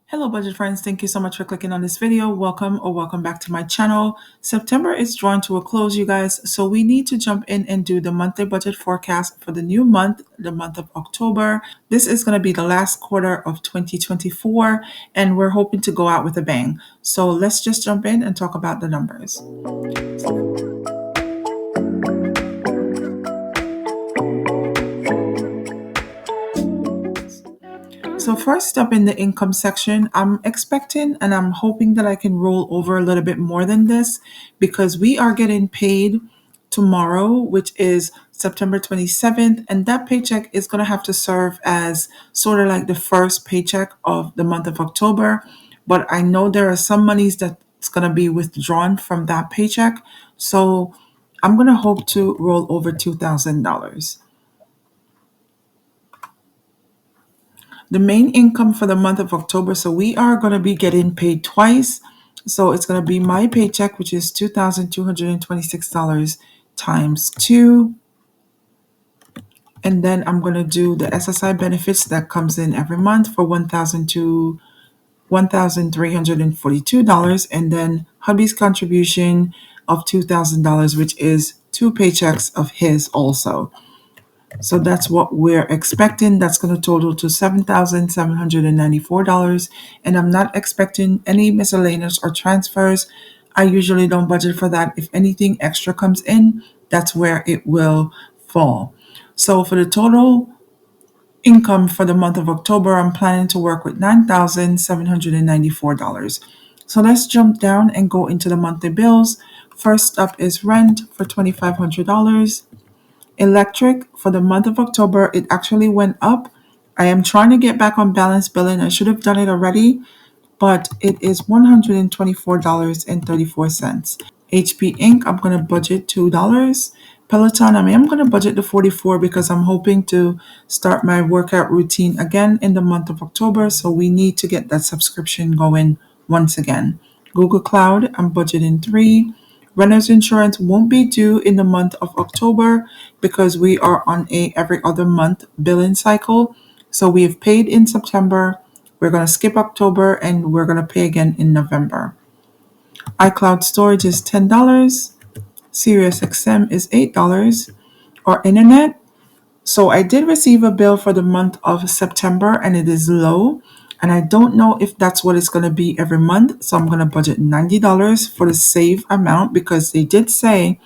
Hello budget friends, thank you so much for clicking on this video. Welcome back to my channel. September is drawing to a close, you guys, so we need to jump in and do the monthly budget forecast for the new month, the month of October. This is going to be the last quarter of 2024 and we're hoping to go out with a bang. So let's just jump in and talk about the numbers. So first up in the income section, I'm expecting and I'm hoping that I can roll over a little bit more than this because we are getting paid tomorrow, which is September 27th, and that paycheck is going to have to serve as sort of like the first paycheck of the month of October. But I know there are some monies that's going to be withdrawn from that paycheck. So I'm going to hope to roll over $2,000. The main income for the month of October. So we are going to be getting paid twice. So it's going to be my paycheck, which is $2,226 times 2. And then I'm going to do the SSI benefits that comes in every month for $1,342. And then hubby's contribution of $2,000, which is 2 paychecks of his also. So that's what we're expecting. That's going to total to $7,794. And I'm not expecting any miscellaneous or transfers. I usually don't budget for that. If anything extra comes in, that's where it will fall. So for the total income for the month of October, I'm planning to work with $9,794. So let's jump down and go into the monthly bills. First up is rent for $2,500. Electric for the month of October, it actually went up. I am trying to get back on balance billing. I should have done it already, but it is $124.34. HP Inc., I'm going to budget $2. Peloton, I'm going to budget the 44 because I'm hoping to start my workout routine again in the month of October, so we need to get that subscription going once again. Google Cloud, I'm budgeting 3. Renter's insurance won't be due in the month of October because we are on a every other month billing cycle. So we have paid in September, we're going to skip October, and we're going to pay again in November. iCloud storage is $10. SiriusXM is $8. Our internet. So I did receive a bill for the month of September and it is low. And I don't know if that's what it's going to be every month. So I'm going to budget $90 for the save amount because they did say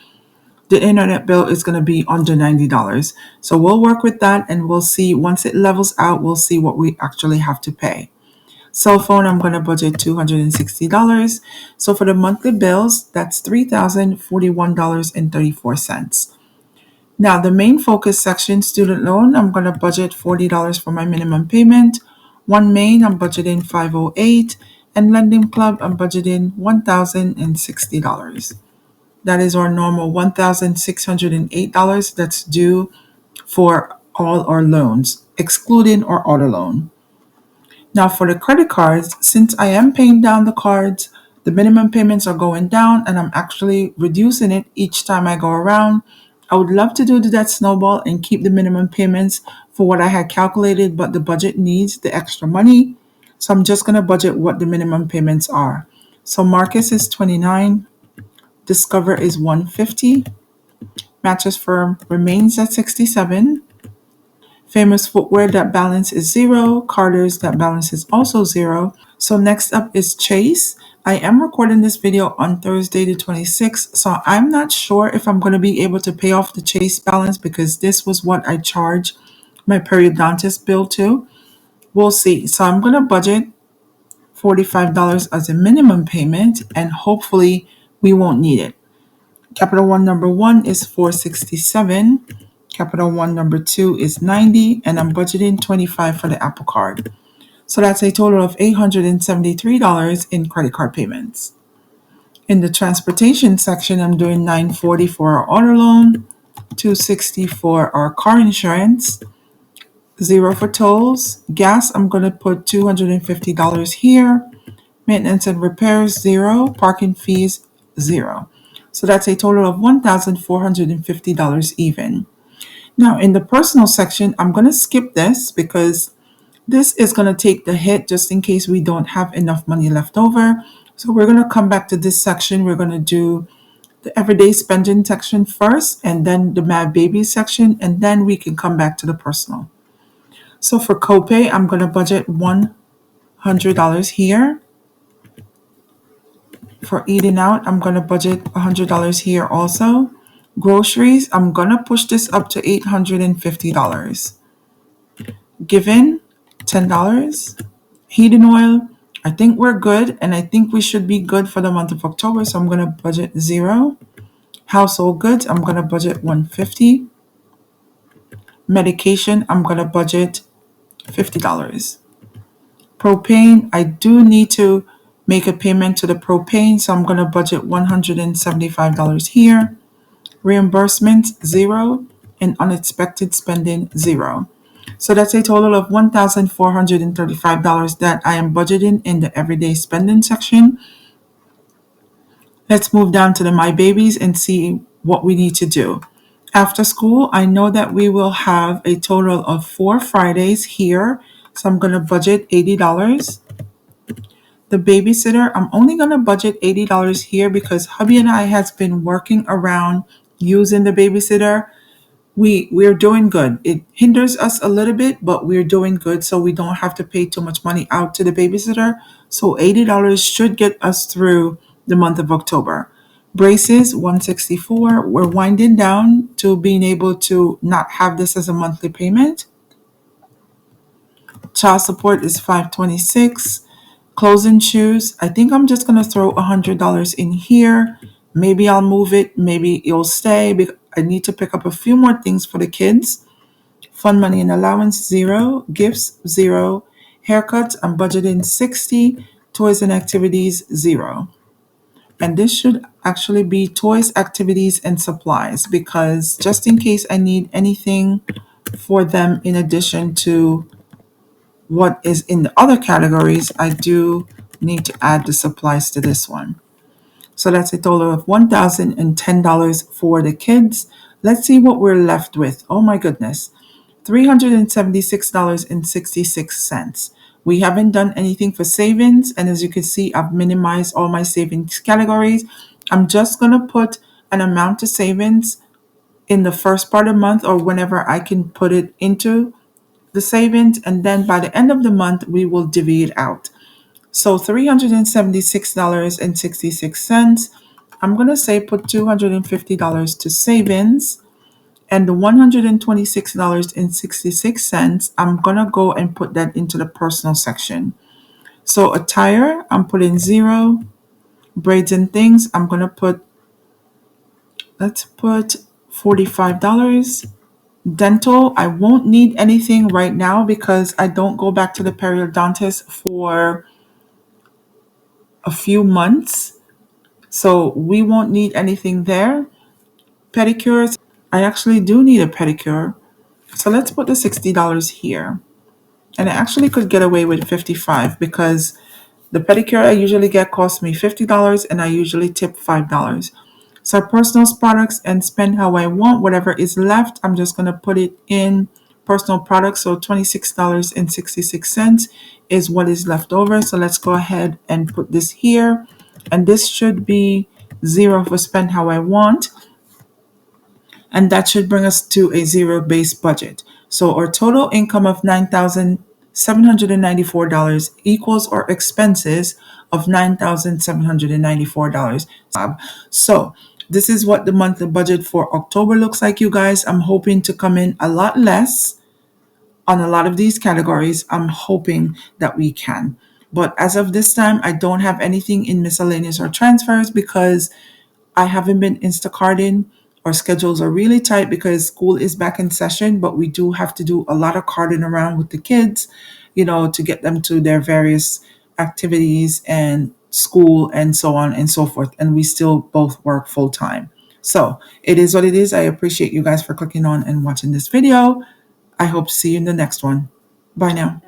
the internet bill is going to be under $90. So we'll work with that and we'll see once it levels out, we'll see what we actually have to pay. Cell phone, I'm going to budget $260. So for the monthly bills, that's $3,041.34. Now, the main focus section, student loan, I'm going to budget $40 for my minimum payment. One Main, I'm budgeting $508. And Lending Club, I'm budgeting $1,060. That is our normal $1,608 that's due for all our loans, excluding our auto loan. Now for the credit cards, since I am paying down the cards, the minimum payments are going down and I'm actually reducing it each time I go around. I would love to do the debt snowball and keep the minimum payments for what I had calculated, but the budget needs the extra money. So I'm just going to budget what the minimum payments are. So Marcus is $29. Discover is $150. Mattress Firm remains at $67. Famous Footwear, that balance is 0. Carter's, that balance is also 0. So next up is Chase. I am recording this video on Thursday the 26th, so I'm not sure if I'm going to be able to pay off the Chase balance because this was what I charged my periodontist bill to. We'll see. So I'm going to budget $45 as a minimum payment and hopefully we won't need it. Capital One number 1 is $467. Capital One number 2 is $90, and I'm budgeting $25 for the Apple Card. So that's a total of $873 in credit card payments. In the transportation section, I'm doing $940 for our auto loan, $260 for our car insurance, 0 for tolls. Gas, I'm going to put $250 here. Maintenance and repairs, 0. Parking fees, 0. So that's a total of $1,450 even. Now, in the personal section, I'm going to skip this because This is going to take the hit just in case we don't have enough money left over. So we're going to come back to this section. We're going to do the everyday spending section first, and then the Mad Baby section, and then we can come back to the personal. So for copay, I'm going to budget $100 here. For eating out, I'm going to budget $100 here also. Groceries, I'm going to push this up to $850. Given, $10. Heating oil, I think we're good, and I think we should be good for the month of October, so I'm going to budget 0. Household goods, I'm going to budget $150. Medication, I'm going to budget $50. Propane, I do need to make a payment to the propane, so I'm going to budget $175 here. Reimbursements, 0. And unexpected spending, 0. So that's a total of $1,435 that I am budgeting in the everyday spending section. Let's move down to the My Babies and see what we need to do. After school, I know that we will have a total of 4 Fridays here, so I'm going to budget $80. The babysitter, I'm only going to budget $80 here because hubby and I has been working around using the babysitter. We're doing good. It hinders us a little bit, but we're doing good, so we don't have to pay too much money out to the babysitter. So $80 should get us through the month of October. Braces, $164. We're winding down to being able to not have this as a monthly payment. Child support is $526. Clothes and shoes, I think I'm just going to throw $100 in here. Maybe I'll move it. Maybe it'll stay. I need to pick up a few more things for the kids. Fund money and allowance, 0. Gifts, 0. Haircuts, I'm budgeting 60. Toys and activities, 0. And this should actually be toys, activities, and supplies, because just in case I need anything for them in addition to what is in the other categories, I do need to add the supplies to this one. So that's a total of $1,010 for the kids. Let's see what we're left with. Oh my goodness. $376.66. We haven't done anything for savings, and as you can see, I've minimized all my savings categories. I'm just going to put an amount of savings in the first part of the month, or whenever I can put it into the savings, and then by the end of the month, we will divvy it out. So $376.66. I'm going to say put $250 to savings, and the $126.66, I'm going to go and put that into the personal section. So attire, I'm putting 0. Braids and things, I'm going to put, let's put $45. Dental, I won't need anything right now because I don't go back to the periodontist for a few months. So we won't need anything there. Pedicures, I actually do need a pedicure. So let's put the $60 here. And I actually could get away with $55 because the pedicure I usually get costs me $50 and I usually tip $5. So personal products and spend how I want. Whatever is left, I'm just going to put it in personal products. So $26.66 is what is left over. So let's go ahead and put this here. And this should be 0 for spend how I want. And that should bring us to a zero-based budget. So our total income of $9,794 equals our expenses of $9,794. So this is what the monthly budget for October looks like, you guys. I'm hoping to come in a lot less on a lot of these categories. I'm hoping that we can. But as of this time, I don't have anything in miscellaneous or transfers because I haven't been Instacarting. Our schedules are really tight because school is back in session, but we do have to do a lot of carding around with the kids, to get them to their various activities and school and so on and so forth. And we still both work full time. So it is what it is. I appreciate you guys for clicking on and watching this video. I hope to see you in the next one. Bye now.